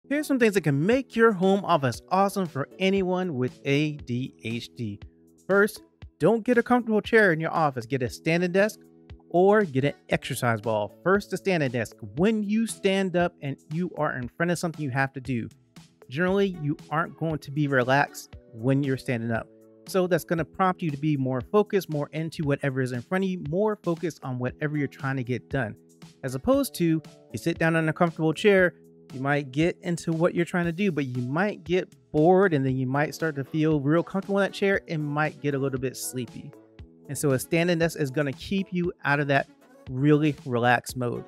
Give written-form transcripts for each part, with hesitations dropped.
Here's some things that can make your home office awesome for anyone with ADHD. First, don't get a comfortable chair in your office. Get a standing desk or get an exercise ball. First, the standing desk. When you stand up and you are in front of something you have to do, generally you aren't going to be relaxed when you're standing up. So that's going to prompt you to be more focused, more into whatever is in front of you, more focused on whatever you're trying to get done. As opposed to you sit down in a comfortable chair, you might get into what you're trying to do, but you might get bored and then you might start to feel real comfortable in that chair and might get a little bit sleepy. And so a standing desk is going to keep you out of that really relaxed mode.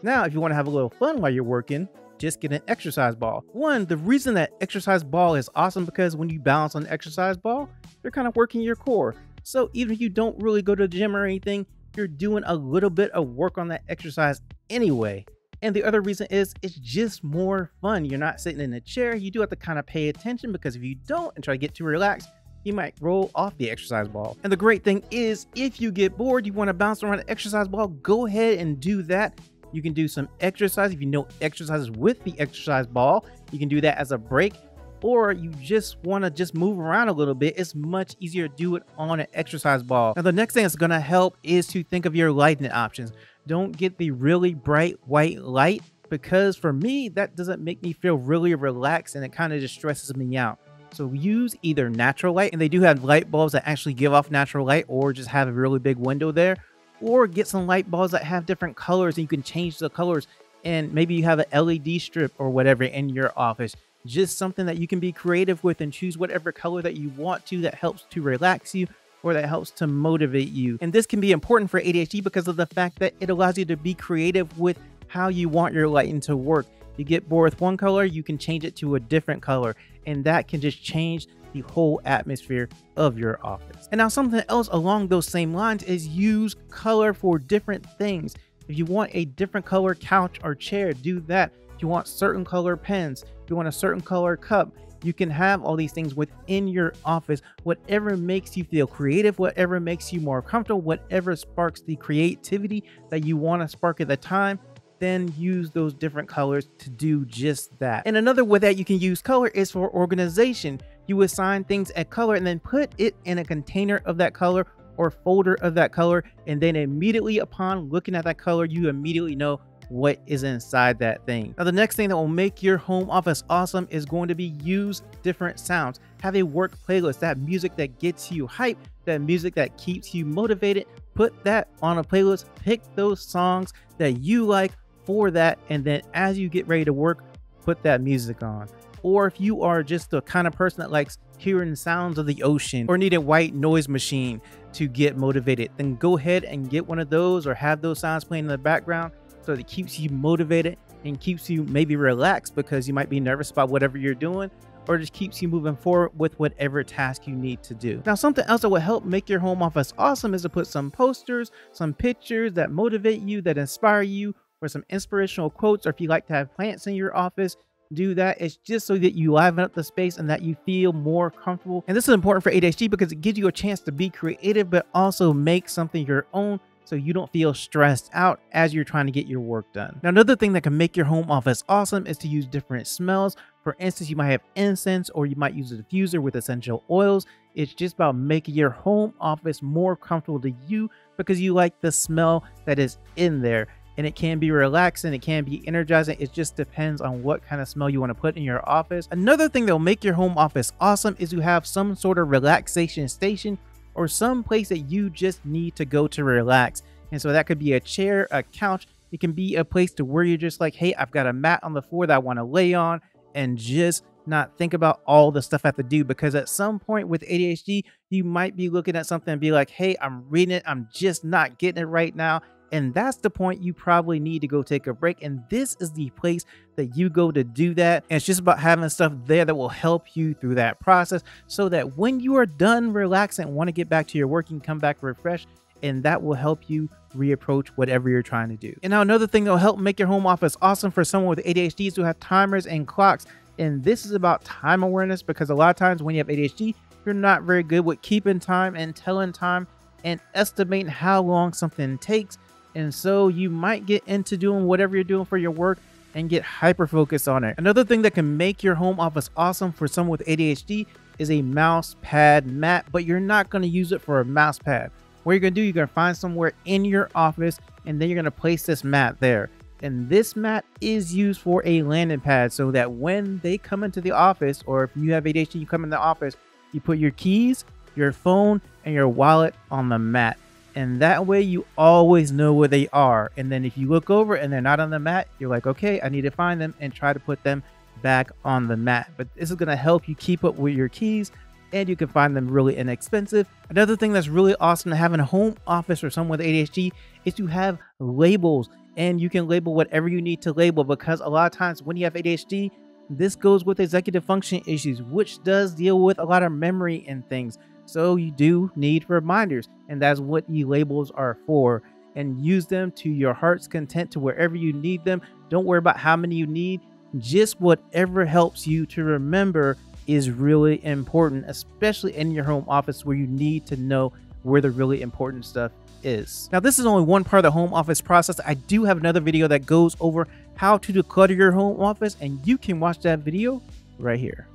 Now, if you want to have a little fun while you're working, just get an exercise ball. One, the reason that exercise ball is awesome because when you balance on the exercise ball, you're kind of working your core. So even if you don't really go to the gym or anything, you're doing a little bit of work on that exercise anyway. And the other reason is it's just more fun. You're not sitting in a chair. You do have to kind of pay attention because if you don't and try to get too relaxed, you might roll off the exercise ball. And the great thing is if you get bored, you want to bounce around the exercise ball, go ahead and do that. You can do some exercise. If you know exercises with the exercise ball, you can do that as a break. Or you just want to just move around a little bit, it's much easier to do it on an exercise ball. Now, the next thing that's going to help is to think of your lighting options. Don't get the really bright white light because for me, that doesn't make me feel really relaxed and it kind of just stresses me out. So use either natural light, and they do have light bulbs that actually give off natural light, or just have a really big window there, or get some light bulbs that have different colors and you can change the colors. And maybe you have an LED strip or whatever in your office. Just something that you can be creative with and choose whatever color that you want to that helps to relax you or that helps to motivate you. And this can be important for ADHD because of the fact that it allows you to be creative with how you want your lighting to work. You get bored with one color, you can change it to a different color, and that can just change the whole atmosphere of your office. And now something else along those same lines is use color for different things. If you want a different color couch or chair, do that. If you want certain color pens, if you want a certain color cup, you can have all these things within your office. Whatever makes you feel creative, whatever makes you more comfortable, whatever sparks the creativity that you want to spark at the time, then use those different colors to do just that. And another way that you can use color is for organization. You assign things a color and then put it in a container of that color or folder of that color. And then immediately upon looking at that color, you immediately know what is inside that thing. Now, the next thing that will make your home office awesome is going to be use different sounds. Have a work playlist, that music that gets you hyped, that music that keeps you motivated. Put that on a playlist, pick those songs that you like for that, and then as you get ready to work, put that music on. Or if you are just the kind of person that likes hearing sounds of the ocean or need a white noise machine to get motivated, then go ahead and get one of those or have those sounds playing in the background so that it keeps you motivated and keeps you maybe relaxed because you might be nervous about whatever you're doing, or just keeps you moving forward with whatever task you need to do. Now, something else that will help make your home office awesome is to put some posters, some pictures that motivate you, that inspire you, or some inspirational quotes. Or if you like to have plants in your office, do that. It's just so that you liven up the space and that you feel more comfortable. And this is important for ADHD because it gives you a chance to be creative, but also make something your own so you don't feel stressed out as you're trying to get your work done. Now, another thing that can make your home office awesome is to use different smells. For instance, you might have incense, or you might use a diffuser with essential oils. It's just about making your home office more comfortable to you because you like the smell that is in there. And it can be relaxing, it can be energizing. It just depends on what kind of smell you want to put in your office. Another thing that will make your home office awesome is to have some sort of relaxation station or some place that you just need to go to relax. And so that could be a chair, a couch. It can be a place to where you're just like, hey, I've got a mat on the floor that I want to lay on and just not think about all the stuff I have to do. Because at some point with ADHD, you might be looking at something and be like, hey, I'm reading it, I'm just not getting it right now. And that's the point you probably need to go take a break. And this is the place that you go to do that. And it's just about having stuff there that will help you through that process so that when you are done relaxing and want to get back to your work, you can come back refreshed. And that will help you reapproach whatever you're trying to do. And now another thing that will help make your home office awesome for someone with ADHD is to have timers and clocks. And this is about time awareness because a lot of times when you have ADHD, you're not very good with keeping time and telling time and estimating how long something takes. And so you might get into doing whatever you're doing for your work and get hyper focused on it. Another thing that can make your home office awesome for someone with ADHD is a mouse pad mat, but you're not going to use it for a mouse pad. What you're going to do, you're going to find somewhere in your office, and then you're going to place this mat there. And this mat is used for a landing pad so that when they come into the office, or if you have ADHD, you come in the office, you put your keys, your phone, and your wallet on the mat. And that way you always know where they are. And then if you look over and they're not on the mat, you're like, okay, I need to find them and try to put them back on the mat. But this is going to help you keep up with your keys, and you can find them really inexpensive. Another thing that's really awesome to have in a home office or someone with ADHD is to have labels, and you can label whatever you need to label, because a lot of times when you have ADHD, this goes with executive function issues, which does deal with a lot of memory and things. So you do need reminders, and that's what e-labels are for. And use them to your heart's content, to wherever you need them. Don't worry about how many you need. Just whatever helps you to remember is really important, especially in your home office where you need to know where the really important stuff is. Now, this is only one part of the home office process. I do have another video that goes over how to declutter your home office, and you can watch that video right here.